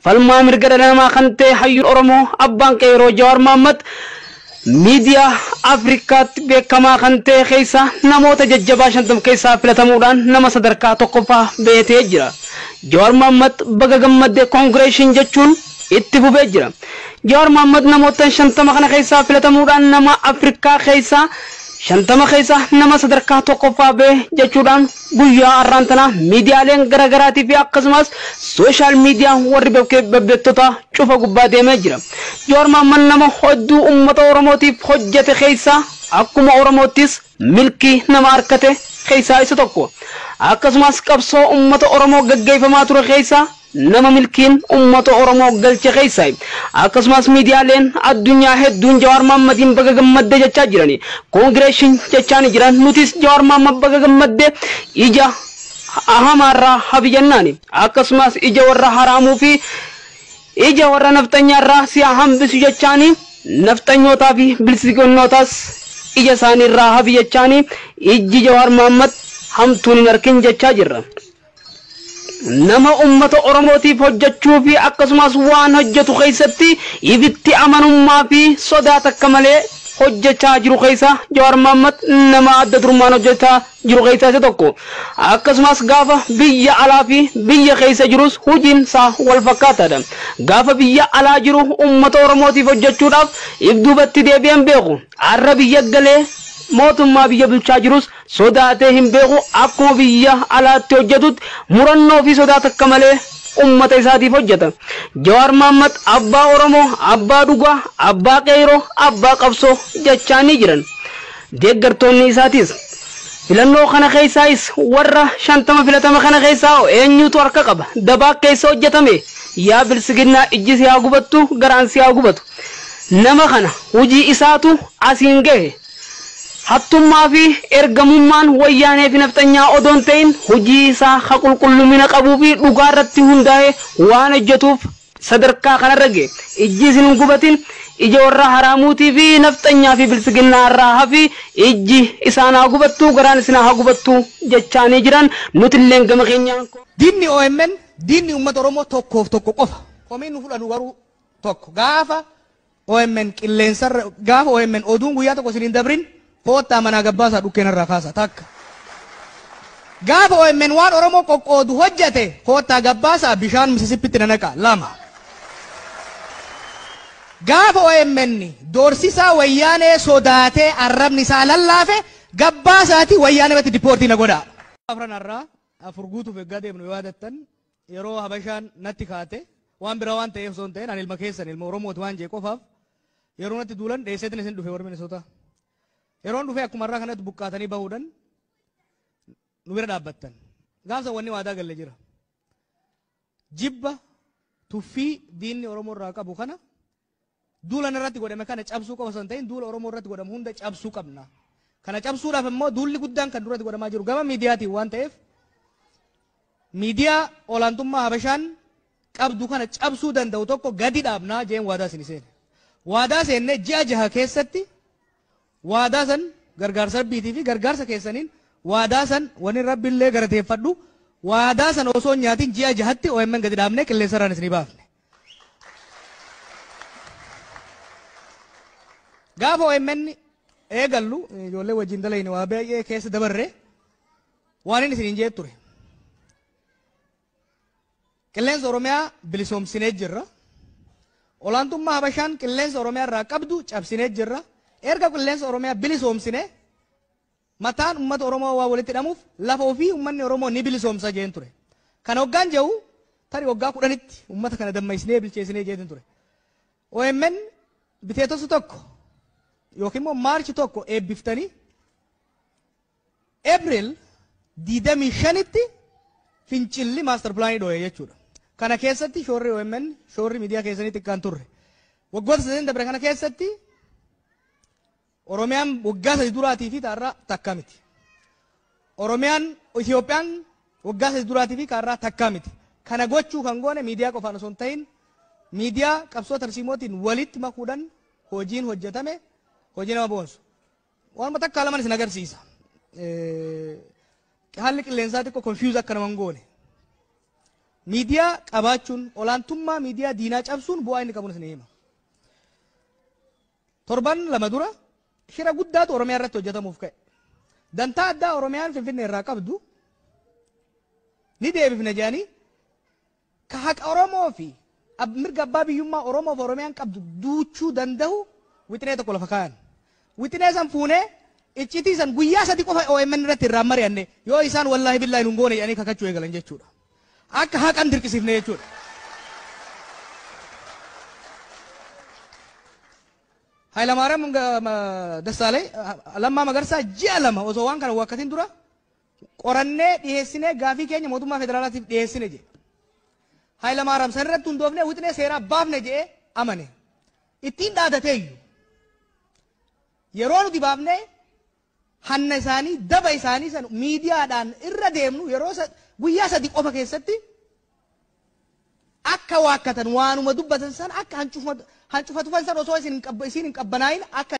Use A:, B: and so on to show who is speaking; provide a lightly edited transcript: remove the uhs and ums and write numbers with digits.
A: falmaa mirga dhala namaa kan ta'e hayyuun Oromoo abbaan qeeroo Jawaar Mohaammed miidiyaa Afrikaatti beekamaa kan ta'e keessa namoota jajjabaa 50 keessaa filatamuudhaan nama sadarkaa tokkoffaa beetee jira. Jawaar Mohaammed baga gammadde koongreeshin jechuun itti fufee jira. Jawaar Mohaammed namoota 50 kana keessaa filatamuudhaan nama Afrikaa keessaa 50 keessa nama sadarkaa tokkoffaa bee jechuudhaan guyyaa arraantana miidiyaaleen garaagaraatii fi akkasumas sooshaal miidiyaa warri babbeettota cufa gubbaa deemee jira. Jawaar Mohaammed nama hedduu uummata Oromootiif hojjete keessa akkuma Oromoottis milkii nama harkate keessa isa tokko. Akkasumas qabsoo uummata Oromoo gaggeeffamaa ture keessa nama milkiin uummata Oromoo galche keessa. Akkasumas miidiyaaleen addunyaa hedduun Jawaar Mohammediin baga gammadde jechaa jirani. Koongreeshin jechaa jiran nutis Jawaar Mohammed baga gammadde ija ahamaarraa hafi jennaani. Akkasumas ija warra haraamuu fi ija warra naftanyaarraa si'a hambisu jechaani naftanyootaa fi bilisigoonnootaas ija isaaniirraa hafi jechaani ijji Jawaar Mohaammed hamtuun hin arkin jechaa jirra. Nama ummata Oromootiif hojjechuu fi akkasumas waan hojjetu keessatti ibitti amanummaa fi sodaa takka malee hojjechaa jiru keessa Jawaar Mohaammed nama adda durummaan hojjechaa jiru keessa isa tokko. Akkasumas gaafa biyya alaa fi biyya keessa jirus hojiin isaa wal fakkaataadha. Gaafa biyya alaa jiru ummata Oromootiif hojjechuudhaaf ibduubatti deebi'an beeku. Har'a biyya galee mootummaa biyya bulchaa jirus sodaatee hin beeku akkuma biyya alaatti hojjetutti murannoo fi sodaa takka malee ummata isaatiif hojjeta. Jawaar Mohaammed abbaa Oromoo, abbaa dhugaa, abbaa qeeroo, abbaa qabsoo jechaa ni jiran. Deeggartoonni isaatis filannoo kana keessaayis warra 50 filatama kana keessaa eenyutu harka qaba? Dabaa keessa hojjetame yaa bilisiginnaa ijji si haa gubattu garaan si haa gubatu. Nama kana hojii isaatu asiin gahe. Hattummaa fi ergamummaan wayyaanee fi naftanyaa odoon ta'in hojii isaa qulqullumina qabuu fi dhugaa irratti hundaa'ee waan hojjetuuf sadarkaa kanarra gahe. Ijji isin hin gubatin ija warra haraamuutii fi naftanyaa fi bilisiginnaa irraa hafi ijji isaan haa gubattu garaan isin haa gubattu jechaanii jiran nutilleen gama keenyaan.
B: Diinni OMN diinni uummata Oromoo tokkoof tokko qofa. Komiin nu fudhatu garuu tokko gaafa OMN qilleensarra gaafa OMN oduun guyyaa tokko isin hin dabrin Kota mana gabbasa dukkeen irraa kaasa takka. Gaafa OMN waan Oromoo qoqqoodu hojjete kota gabbasa bishaan Mississippitti nanaqa lama. Gaafa OMN doorsisaa wayyaanee sodaatee arrabni isaa lallaafe gabbasaati wayyaanee batti dipoortii na godha. Afran irraa afur guutuuf eeggaa deemnu yoo yaadattan yeroo Habashaan natti kaate waan bira waan ta'eef osoo hin ta'in ani ilma keessan ilma Oromooti waan jee qofaaf yeroo natti duulan dheesseetiin isin dhufe warra Minnesota. Yeroon dhufee akkuma irraa kanatti buqqaatanii bahuudhaan nu bira dhaabbattan. Gaafsa wanni waadaa galle jira. Jibba tuffii diinni Oromoo irraa qabu kana duula irratti godhame kana cabsuu qofa osoo hin ta'in duula Oromoo irratti godhamu hunda cabsuu qabna. Kana cabsuudhaaf immoo duulli guddaan kan duratti godhamaa jiru gama miidiyaatiin waan ta'eef miidiyaa olaantummaa Habashaan qabdu kana cabsuu danda'u tokko gadi dhaabnaa jeen waadaa isin seene. Waadaa seennee ji'a 6 keessatti waadaa san gargaarsa rabbiitii fi gargaarsa keessaniin waadaa san wani rabbiillee galateeffadhu waadaa san osoo nyaatiin ji'a 6tti OMN gadi dhaabnee qilleensarraan isinii baafne. Gaafa OMN eegallu ijoollee wajjin dalayne waa baay'ee keessa dabarre waan inni isiniin jee ture. Qilleensa Oromiyaa bilisoomsinee jirra. Olaantummaa Habashaan qilleensa Oromiyaa irraa qabdu cabsinee jirra. Erga qilleensa Oromiyaa bilisoomsine mataan uummata Oromoo waa walitti hidhamuuf lafa ofii uummanni Oromoo ni bilisoomsa jeen ture. Kana hoggaan jehu tarii waggaa 10tti uummata kana dammaysnee bilcheessinee jeen ture. OMN biteetosu tokko yookiin immoo maarchi tokko eebbiftanii April 25tti fincilli maaster pilaanii dhooye jechuudha. Kana keessatti shoorri OMN shoorri miidiyaa keessanii xiqqaan turre. Waggoota 8 dabre kana keessatti Oromiyaan waggaa 3 duraatii fi taarraa takka miti. Oromiyaan Itiyoophiyaan waggaa 3 duraatii fi kaarraa takka miti. Kana gochuu kan goone miidiyaa qofaan osoo hin ta'in miidiyaa qabsoo tarsiimootiin walitti makuudhaan hojiin hojjetame hojii nama boonsu. Waan takka lamaan isin agarsiisa. Haalli qilleensaa xiqqoo confuse akka nama hin goone. miidiyaa qabaachuun olaantummaa miidiyaa diinaa cabsuun bu'aa inni qabuun isin hima. Torban lama dura shira guddaatu Oromiyaa irratti hojjetamuuf ka'e. Dantaa addaa Oromiyaan Finfinnee irraa qabdu ni deebifna jedhanii ka haqa Oromoo fi mirga abbaa biyyummaa Oromoo fi Oromiyaan qabdu duuchuu danda'u wixinee tokko lafa kaa'an. Wixinee san fuunee iccitii san guyyaa sadi qofa OMN irratti irraan mari'anne yoo isaan wallaahi billaahi nun goone jedhanii kakachuu eegalan jechuudha. Akka haqan dirqisiifne jechuudha. Hayilamaariyaam Dassaalay Lammaa Magarsaa ji'a lama osoo waan kana wakkatiin dura qorannee dhiyeessinee gaafii keenya mootummaa federaalaatiif dhiyeessine jedhe. Hayilamaariyaam san irratti hundoofnee wixinee seeraa baafne jedhee amane. Ittiin dhaadateeyyu. Yeroo nuti baafnee hanna isaanii daba isaanii san miidiyaadhaan irra deemnu yeroo guyyaa sadi qofa keessatti akka waakkatan waanuma dubbatan san akka hancufatu san osoo isin hin qabbanaa'in akka